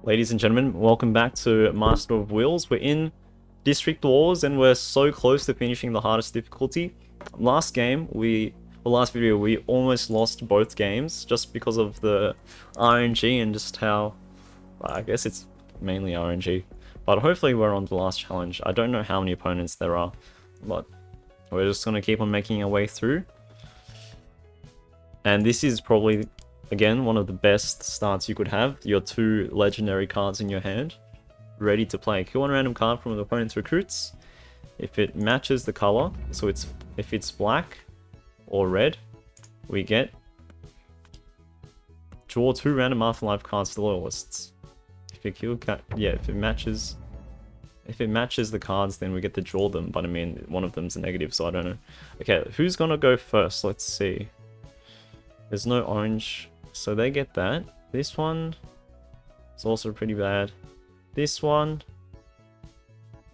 Ladies and gentlemen, welcome back to Master of Wheels. We're in District Wars and we're so close to finishing the hardest difficulty. Last video, we almost lost both games just because of the RNG and just how, I guess it's mainly RNG. But hopefully we're on the last challenge. I don't know how many opponents there are, but we're just going to keep on making our way through. And this is probably, again, one of the best starts you could have. Your two legendary cards in your hand, ready to play. Kill one random card from the opponent's recruits. If it matches the color, so if it's black or red, we get draw two random afterlife cards to loyalists. If you kill if it matches the cards, then we get to draw them. But I mean, one of them's a negative, so I don't know. Okay, who's gonna go first? Let's see. There's no orange. So they get that. This one is also pretty bad. This one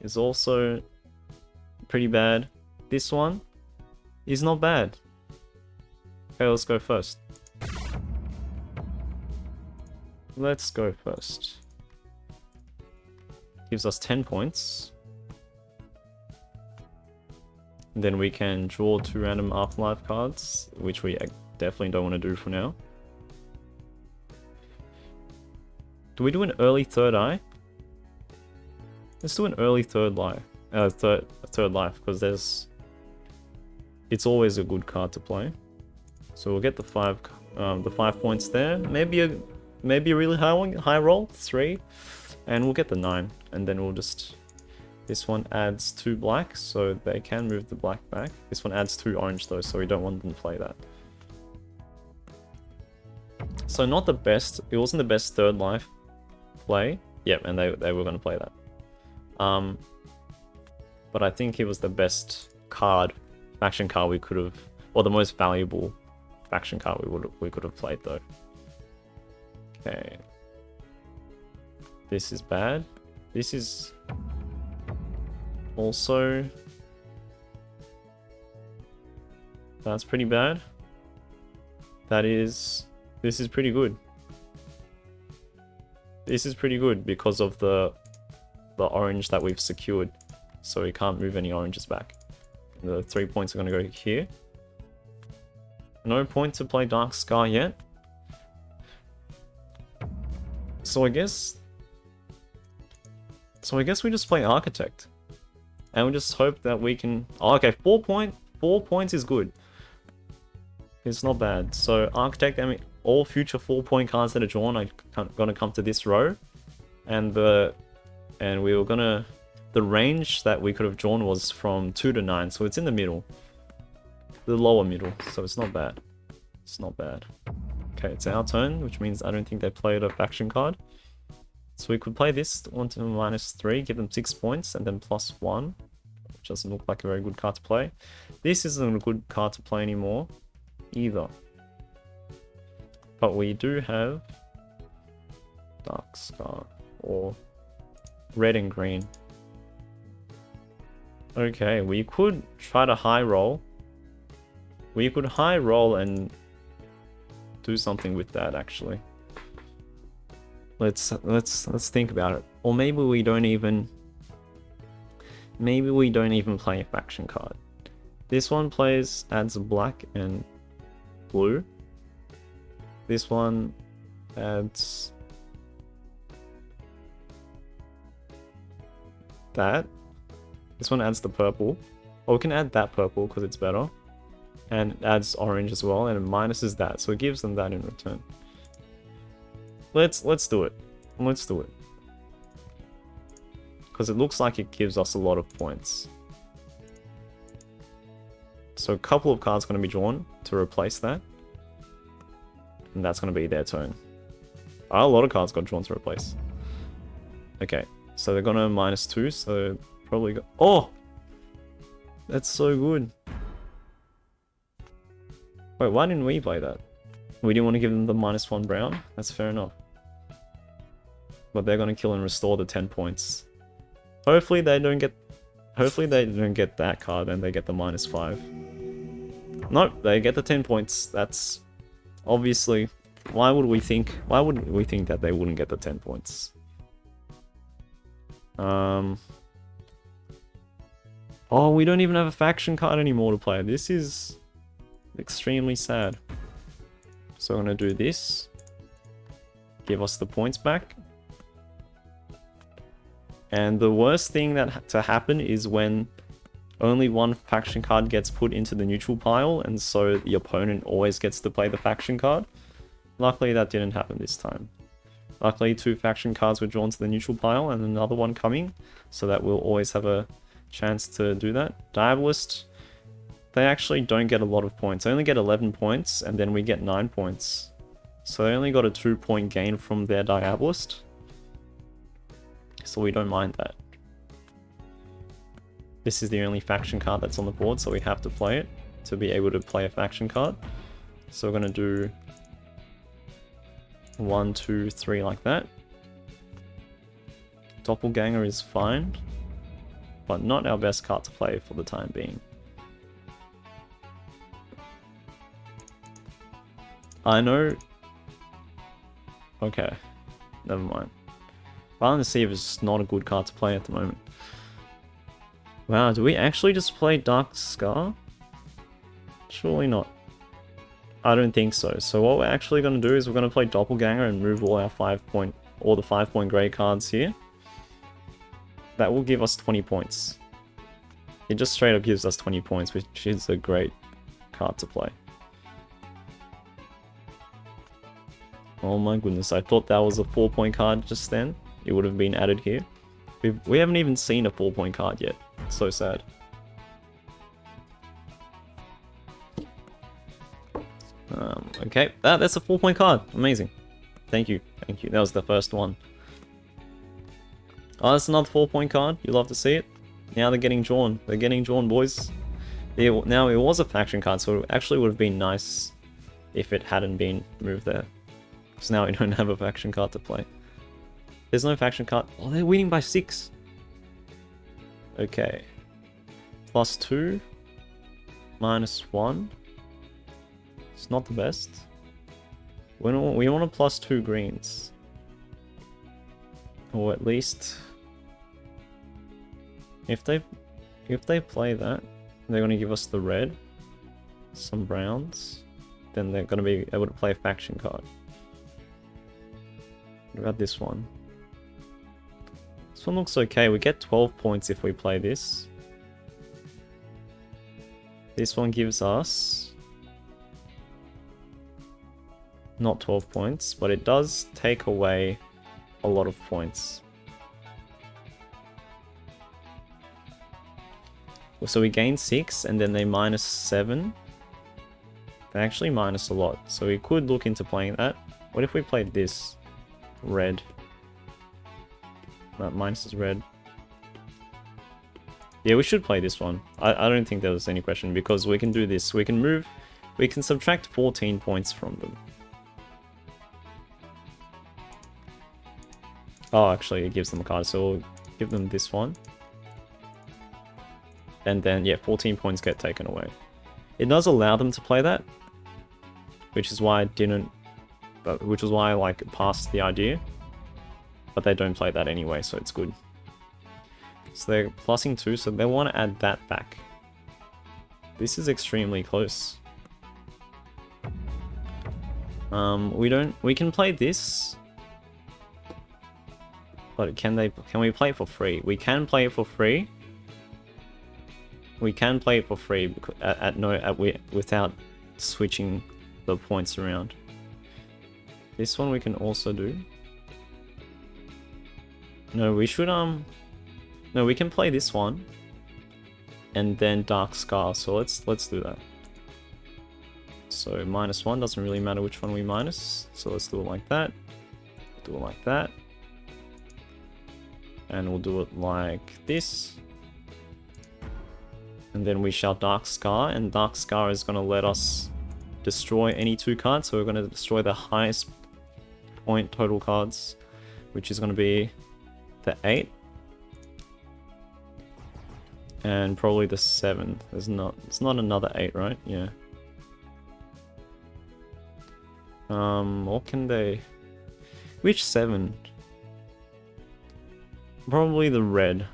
is also pretty bad. This one is not bad. Okay, let's go first. Let's go first. Gives us 10 points. Then we can draw two random afterlife cards, which we definitely don't want to do for now. Do we do an early third eye? Let's do an early third life, third life, because it's always a good card to play. So we'll get the 5 points there. Maybe a really high roll, 3, and we'll get the 9, and then we'll just. This one adds 2 black, so they can move the black back. This one adds 2 orange though, so we don't want them to play that. So not the best. It wasn't the best third life play. Yep, and they were going to play that. But I think it was the best faction card we could have, or the most valuable faction card we could have played though. Okay. This is bad. This is also, that's pretty bad. This is pretty good. This is pretty good because of the orange that we've secured. So we can't move any oranges back. The 3 points are going to go here. No point to play Dark Scar yet. So I guess we just play Architect. And we just hope that we can. Oh, okay, 4 points is good. It's not bad. So Architect, I mean, all future 4-point cards that are drawn are gonna come to this row, and the range that we could have drawn was from 2 to 9, so it's in the middle, the lower middle. So it's not bad. It's not bad. Okay, it's our turn, which means I don't think they played a faction card. So we could play this one to -3, give them 6 points, and then +1, which doesn't look like a very good card to play. This isn't a good card to play anymore, either. But we do have Dark Scar or red and green. Okay, we could try to high roll. We could high roll and do something with that actually. Let's think about it. Or maybe we don't even play a faction card. This one adds black and blue. This one adds that. This one adds the purple. Or we can add that purple because it's better. And it adds orange as well, and it minuses that, so it gives them that in return. Let's do it. Let's do it. Because it looks like it gives us a lot of points. So a couple of cards are going to be drawn to replace that. And that's going to be their turn. A lot of cards got drawn to replace. Okay, so they're going to -2, so probably go. Oh! That's so good. Wait, why didn't we play that? We didn't want to give them the -1 brown? That's fair enough. But they're going to kill and restore the 10 points. Hopefully they don't get that card and they get the -5. Nope, they get the 10 points. That's obviously, why would we think that they wouldn't get the 10 points? Oh, we don't even have a faction card anymore to play. This is extremely sad. So I'm going to do this. Give us the points back. And the worst thing to happen is when only one faction card gets put into the neutral pile, and so the opponent always gets to play the faction card. Luckily, that didn't happen this time. Luckily, 2 faction cards were drawn to the neutral pile and another one coming, so that we'll always have a chance to do that. Diabolist, they actually don't get a lot of points. They only get 11 points, and then we get 9 points. So they only got a 2-point gain from their Diabolist. So we don't mind that. This is the only faction card that's on the board, so we have to play it to be able to play a faction card. So we're going to do 1, 2, 3 like that. Doppelganger is fine, but not our best card to play for the time being. I know... Okay, never mind. Violent Deceiver is not a good card to play at the moment. Wow, do we actually just play Dark Scar? Surely not. I don't think so. So what we're actually going to do is we're going to play Doppelganger and move all the 5-point grey cards here. That will give us 20 points. It just straight up gives us 20 points, which is a great card to play. Oh my goodness, I thought that was a 4-point card just then. It would have been added here. We haven't even seen a 4-point card yet. So sad. Okay, that's a 4-point card. Amazing. Thank you. Thank you. That was the first one. Oh, that's another 4-point card. You love to see it. Now they're getting drawn. They're getting drawn, boys. Now, it was a faction card, so it actually would have been nice if it hadn't been moved there. Because now we don't have a faction card to play. There's no faction card. Oh, they're winning by 6. Okay. +2. -1. It's not the best. We want a +2 greens. Or at least... If they play that, they're going to give us the red, some browns, then they're going to be able to play a faction card. What about this one? This one looks okay. We get 12 points if we play this. This one gives us... not 12 points, but it does take away a lot of points. So we gain 6 and then they -7. They actually minus a lot, so we could look into playing that. What if we played this? Red. That minus is red. Yeah, we should play this one. I don't think there was any question, because we can do this. We can subtract 14 points from them. Oh, actually it gives them a card, so we'll give them this one. And then, yeah, 14 points get taken away. It does allow them to play that, which is why I didn't... which was why I, like, passed the idea. But they don't play that anyway, so it's good. So they're plussing 2, so they want to add that back. This is extremely close. We can play this. But can we play it for free? We can play it for free. We can play it for free without switching the points around. This one we can also do. No, we should no, we can play this one and then Dark Scar. So let's do that. So -1 doesn't really matter which one we minus. So let's do it like that. Do it like that. And we'll do it like this. And then we shall Dark Scar, and Dark Scar is going to let us destroy any 2 cards. So we're going to destroy the highest point total cards, which is going to be the 8. And probably the 7. It's not another 8, right? Yeah. What can they... Which 7? Probably the red.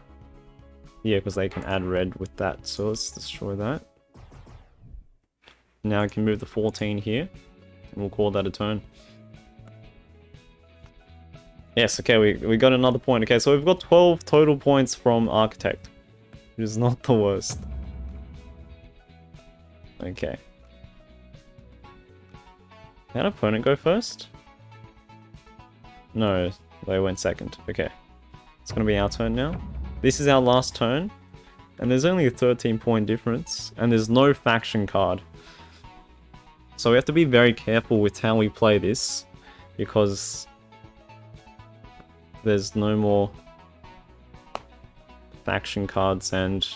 Yeah, because they can add red with that. So let's destroy that. Now I can move the 14 here. And we'll call that a turn. Yes, okay, we got another point. Okay, so we've got 12 total points from Architect. Which is not the worst. Okay. Can opponent go first? No, they went second. Okay. It's gonna be our turn now. This is our last turn. And there's only a 13-point difference. And there's no faction card. So we have to be very careful with how we play this. Because there's no more faction cards, and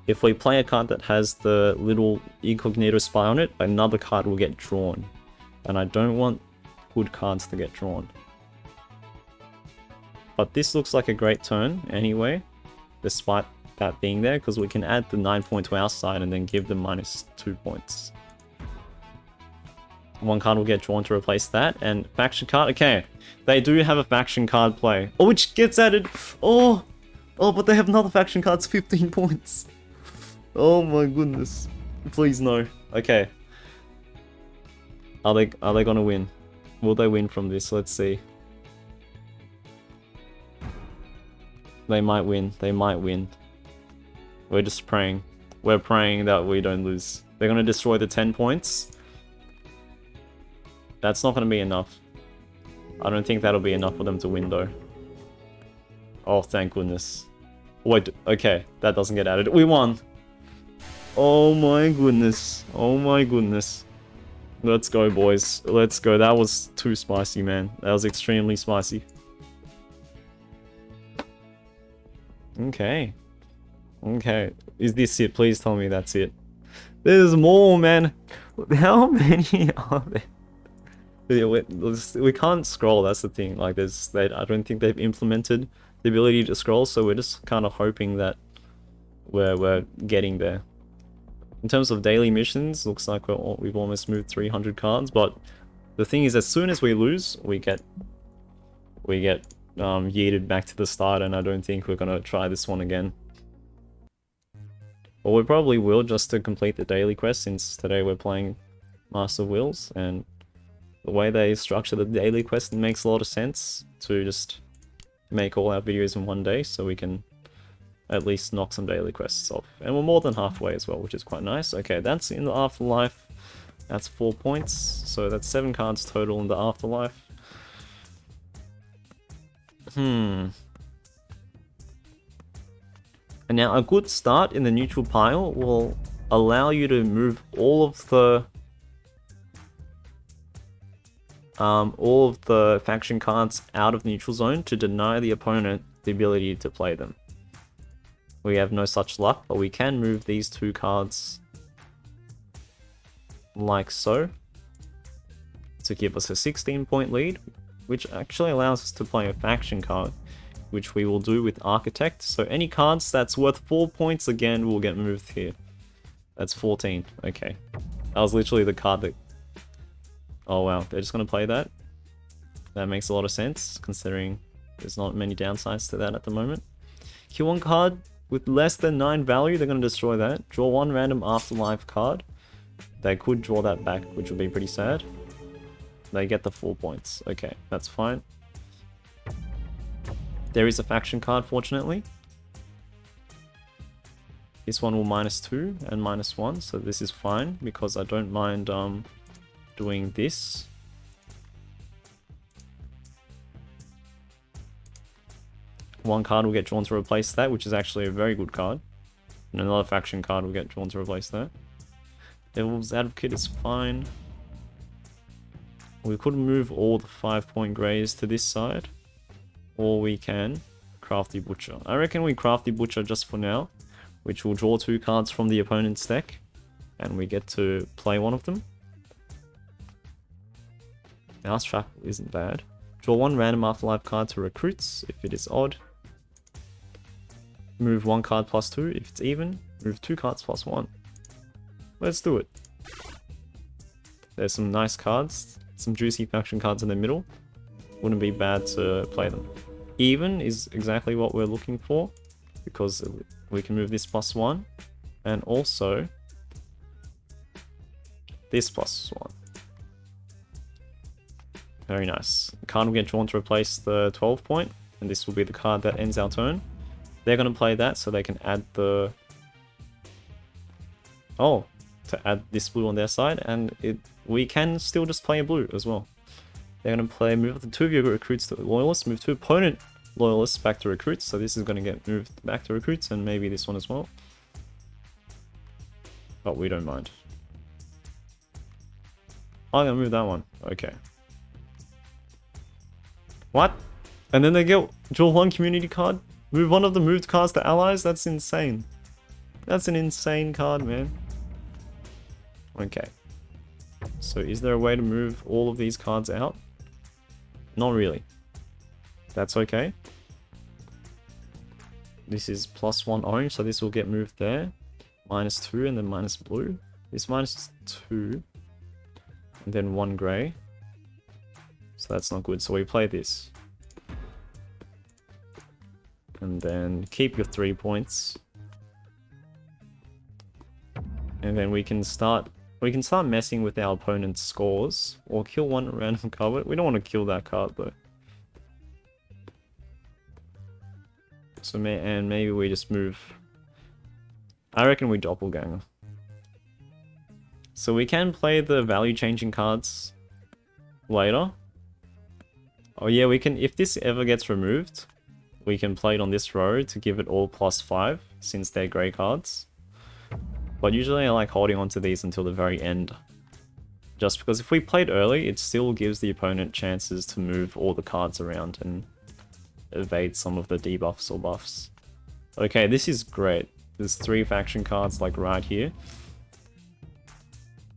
if we play a card that has the little incognito spy on it, another card will get drawn. And I don't want good cards to get drawn. But this looks like a great turn anyway, despite that being there, because we can add the 9 point to our side and then give them -2 points. One card will get drawn to replace that, and faction card, okay. They do have a faction card play. Oh, which gets added. Oh, but they have another faction card, it's 15 points. Oh my goodness. Please no. Okay. Are they gonna win? Will they win from this? Let's see. They might win. They might win. We're just praying. We're praying that we don't lose. They're gonna destroy the 10 points. That's not gonna be enough. I don't think that'll be enough for them to win though. Oh, thank goodness. Wait, okay, that doesn't get added. We won! Oh my goodness. Oh my goodness. Let's go, boys. Let's go. That was too spicy, man. That was extremely spicy. Okay. Okay. Is this it? Please tell me that's it. There's more, man. How many are there? We can't scroll, that's the thing. Like, I don't think they've implemented the ability to scroll, so we're just kind of hoping that we're getting there. In terms of daily missions, looks like we've almost moved 300 cards, but the thing is, as soon as we lose, we get yeeted back to the start, and I don't think we're gonna try this one again. Well, we probably will, just to complete the daily quest, since today we're playing Master of Wills, and the way they structure the daily quest makes a lot of sense to just make all our videos in one day, so we can at least knock some daily quests off. And we're more than halfway as well, which is quite nice. Okay, that's in the Afterlife. That's 4 points, so that's 7 cards total in the Afterlife. And now a good start in the neutral pile will allow you to move all of the faction cards out of neutral zone to deny the opponent the ability to play them. We have no such luck, but we can move these 2 cards like so to give us a 16-point lead, which actually allows us to play a faction card, which we will do with Architect. So any cards that's worth 4 points again will get moved here. That's 14. Okay. That was literally the card that... Oh wow, they're just going to play that? That makes a lot of sense, considering there's not many downsides to that at the moment. Kill one card with less than 9 value, they're going to destroy that. Draw 1 random Afterlife card. They could draw that back, which would be pretty sad. They get the 4 points. Okay, that's fine. There is a faction card, fortunately. This one will -2 and -1, so this is fine, because I don't mind doing this. One card will get drawn to replace that, which is actually a very good card. And another faction card will get drawn to replace that. Devil's Advocate is fine. We could move all the 5-point greys to this side. Or we can Crafty Butcher. I reckon we Crafty Butcher just for now, which will draw 2 cards from the opponent's deck. And we get to play one of them. Mouse Trap isn't bad. Draw 1 random Afterlife card to recruits if it is odd. Move 1 card +2 if it's even. Move 2 cards +1. Let's do it. There's some nice cards. Some juicy faction cards in the middle. Wouldn't be bad to play them. even is exactly what we're looking for, because we can move this +1 and also this +1. Very nice. The card will get drawn to replace the 12 point, and this will be the card that ends our turn. They're going to play that so they can add the... Oh, to add this blue on their side, and we can still just play a blue as well. They're going to play move up to 2 of your recruits to loyalists, move 2 opponent loyalists back to recruits, so this is going to get moved back to recruits, and maybe this one as well. But we don't mind. I'm going to move that one. Okay. What? And then they get draw 1 community card? Move 1 of the moved cards to allies? That's insane. That's an insane card, man. Okay. So is there a way to move all of these cards out? Not really. That's okay. This is +1 orange, so this will get moved there. -2 and then minus blue. This -2 and then 1 grey. So that's not good. So we play this. And then keep your 3 points. And then we can start messing with our opponent's scores, or kill 1 random card. We don't want to kill that card though. So maybe we just move. I reckon we doppelganger. So we can play the value changing cards later. Oh yeah, we can, if this ever gets removed, we can play it on this row to give it all +5, since they're grey cards. But usually I like holding on to these until the very end. Just because if we played early, it still gives the opponent chances to move all the cards around and evade some of the debuffs or buffs. Okay, this is great. There's 3 faction cards like right here.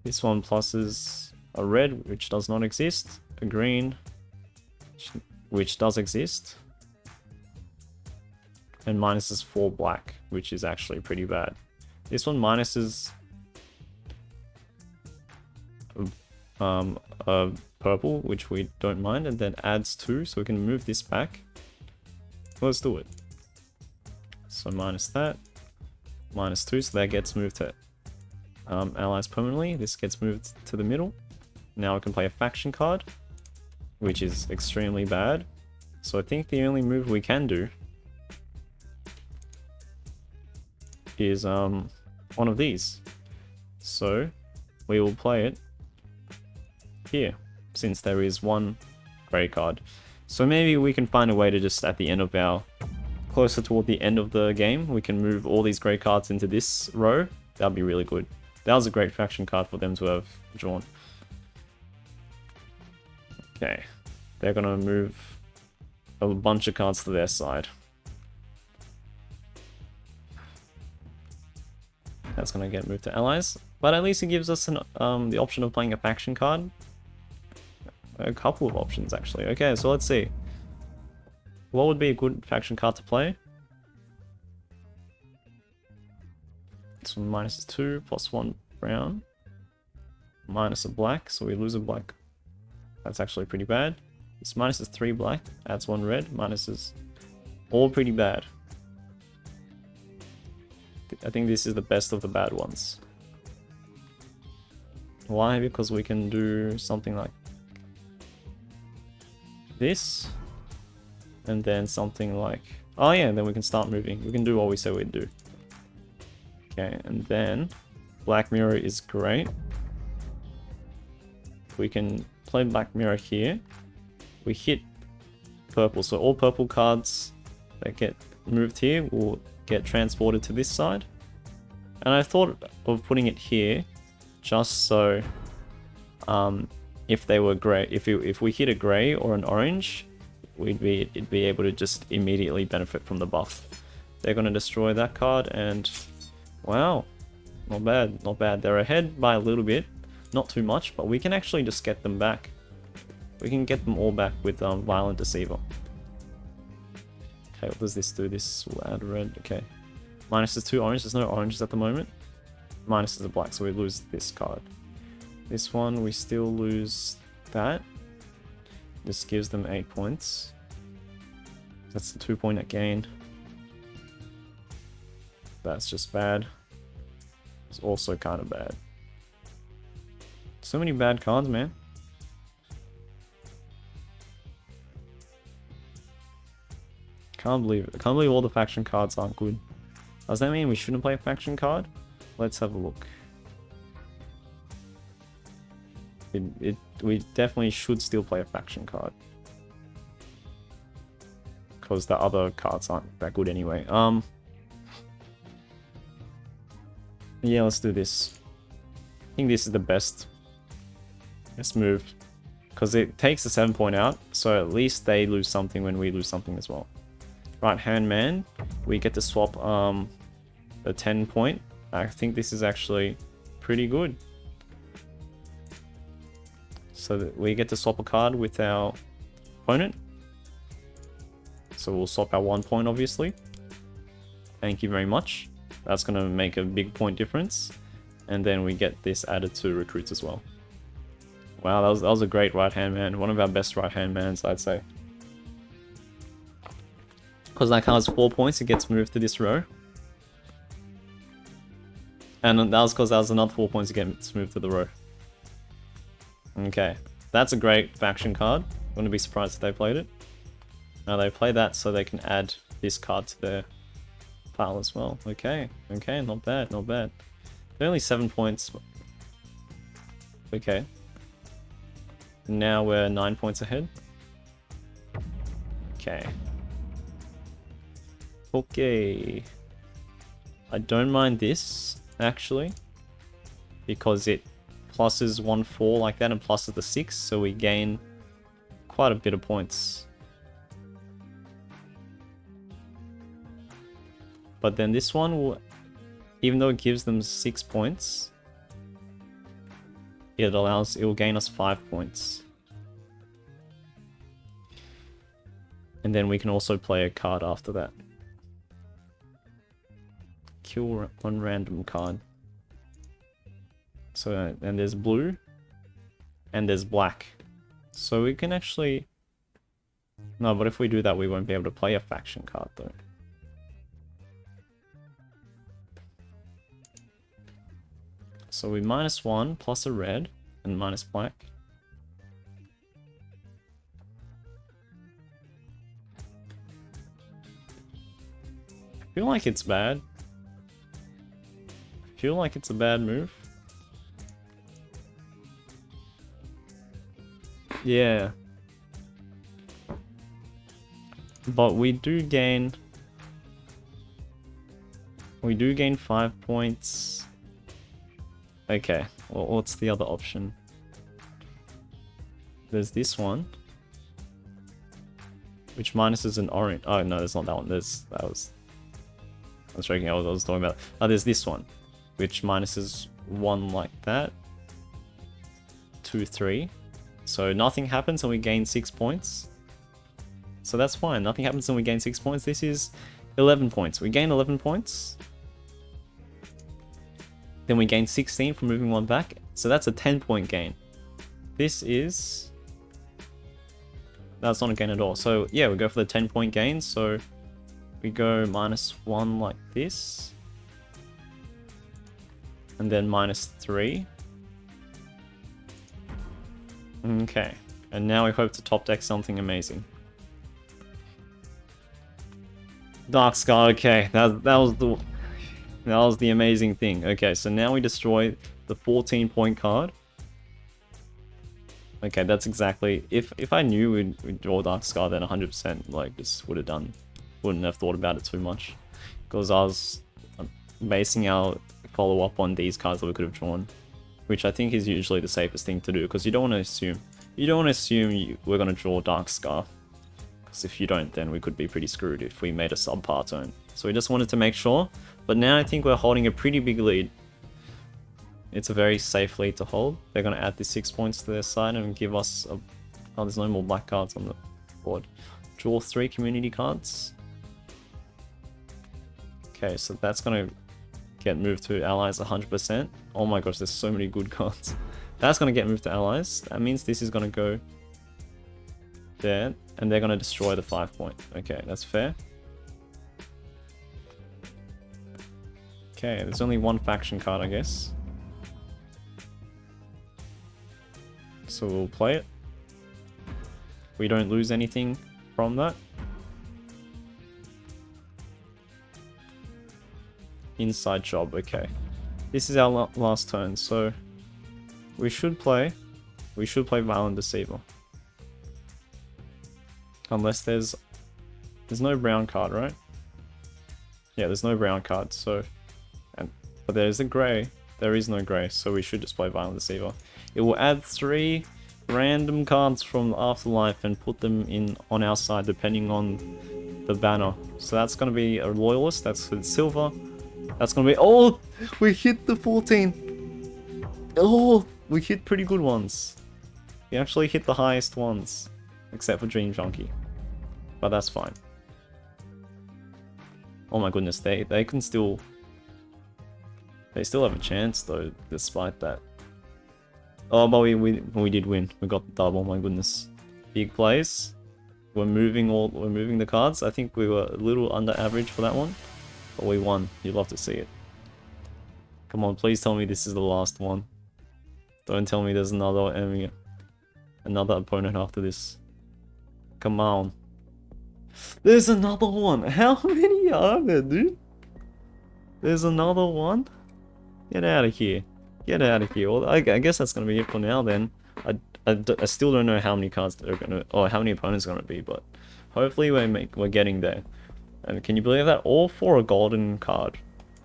This one pluses a red, which does not exist, a green, which does exist, and minuses 4 black, which is actually pretty bad. This one minuses purple, which we don't mind, and then adds 2, so we can move this back. Let's do it. So minus that, -2, so that gets moved to allies permanently. This gets moved to the middle. Now I can play a faction card, which is extremely bad. So I think the only move we can do is one of these. So we will play it here, since there is 1 grey card. So maybe we can find a way to just at the end of closer toward the end of the game, we can move all these grey cards into this row. That'd be really good. That was a great faction card for them to have drawn. Okay, they're gonna move a bunch of cards to their side. That's gonna get moved to allies, but at least it gives us the option of playing a faction card. A couple of options actually. Okay, so let's see. What would be a good faction card to play? It's -2 +1 brown, minus a black, so we lose a black. That's actually pretty bad. It's -3 black, adds 1 red, minuses all pretty bad. I think this is the best of the bad ones. Why? Because we can do something like this, and then something like, oh yeah, and then we can start moving. We can do what we said we'd do. Okay, and then Black Mirror is great. We can play Black Mirror here. We hit purple, so all purple cards that get moved here will get transported to this side. And I thought of putting it here just so if they were grey, if we hit a grey or an orange, it'd be able to just immediately benefit from the buff. They're going to destroy that card, and wow, not bad, not bad. They're ahead by a little bit, not too much, but we can actually just get them back. We can get them all back with Violent Deceiver. Okay, what does this do? This will add red. Okay, minus is 2 orange. There's no oranges at the moment. Minus is a black, so we lose this card. This one, we still lose that. This gives them 8 points. That's the 2-point gain. That's just bad. It's also kind of bad. So many bad cards, man. Can't believe it. I can't believe all the faction cards aren't good. Does that mean we shouldn't play a faction card? Let's have a look. We definitely should still play a faction card. Because the other cards aren't that good anyway. Yeah, let's do this. I think this is the best move. Because it takes the 7-point out, so at least they lose something when we lose something as well. Right hand man, we get to swap the 10-point. I think this is actually pretty good. So that we get to swap a card with our opponent. So we'll swap our 1 point, obviously. Thank you very much. That's going to make a big point difference. And then we get this added to recruits as well. Wow, that was a great right-hand man. One of our best right-hand mans, I'd say. Because that card's 4 points, it gets moved to this row. And that was because that was another 4 points, it gets moved to the row. Okay, that's a great faction card. Wouldn't be surprised if they played it. Now they play that so they can add this card to their pile as well. Okay, okay, not bad, not bad. They're only 7 points. Okay. Now we're 9 points ahead. Okay. Okay. I don't mind this, actually. Because it pluses 1-4 like that and pluses the 6, so we gain quite a bit of points. But then this one will, even though it gives them 6 points, it will gain us 5 points. And then we can also play a card after that. Kill one random card. So, and there's blue, and there's black. So we can actually... No, but if we do that, we won't be able to play a faction card though. So we -1 plus a red and minus black. I feel like it's bad. I feel like it's a bad move. Yeah. But we do gain 5 points. Okay, well, what's the other option? There's this one, which minuses an orange. Oh no, there's not that one. I was joking. I was talking about. Oh, there's this one, which minuses 1 like that. 2, 3. So nothing happens and we gain 6 points. So that's fine. Nothing happens and we gain 6 points. This is 11 points. We gain 11 points. Then we gain 16 from moving 1 back. So that's a 10-point gain. This is... That's not a gain at all. So yeah, we go for the 10-point gain. So we go -1 like this. And then -3. Okay. And now we hope to top deck something amazing. Dark Scar, okay. That was the amazing thing. Okay, so now we destroy the 14-point card. Okay, that's exactly... If I knew we'd draw Dark Scar, then 100% like just would have done. Wouldn't have thought about it too much. Because I was basing our follow-up on these cards that we could have drawn. Which I think is usually the safest thing to do, because you don't want to assume... You don't want to assume we're going to draw Dark Scar. Because if you don't, then we could be pretty screwed if we made a subpar turn. So we just wanted to make sure. But now I think we're holding a pretty big lead. It's a very safe lead to hold. They're going to add the 6 points to their side and give us a... Oh, there's no more black cards on the board. Draw 3 community cards. Okay, so that's going to get moved to allies 100%. Oh my gosh, there's so many good cards. That's going to get moved to allies. That means this is going to go there, and they're gonna destroy the 5 point. Okay, that's fair. Okay, there's only one faction card, I guess. So we'll play it. We don't lose anything from that. Inside job, okay. This is our last turn, so we should play Violent Deceiver. Unless there's no brown card, right? Yeah, there's no brown card, so but there's a grey. There is no grey, so we should just play Violent Deceiver. It will add 3 random cards from Afterlife and put them in on our side depending on the banner. So that's gonna be a Loyalist, that's with silver. That's gonna be, oh, we hit the 14. Oh, we hit pretty good ones. We actually hit the highest ones, except for Dream Junkie, but that's fine. Oh my goodness, they can still, they still have a chance though, despite that. Oh, but we did win. We got the double. My goodness, big plays. We're moving the cards. I think we were a little under average for that one, but we won. You'd love to see it. Come on, please tell me this is the last one. Don't tell me there's another enemy, another opponent after this. Come on. There's another one. How many are there, dude? There's another one. Get out of here. Get out of here. Well, I guess that's gonna be it for now then. I still don't know how many cards are gonna, or how many opponents are gonna be, but hopefully we're getting there. And can you believe that? All for a golden card.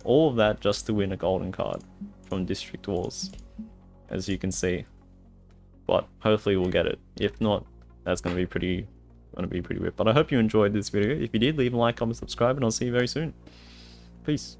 All of that just to win a golden card from District Wars, as you can see. But hopefully we'll get it. If not, that's gonna be pretty weird. But I hope you enjoyed this video. If you did, leave a like, comment, subscribe, and I'll see you very soon. Peace.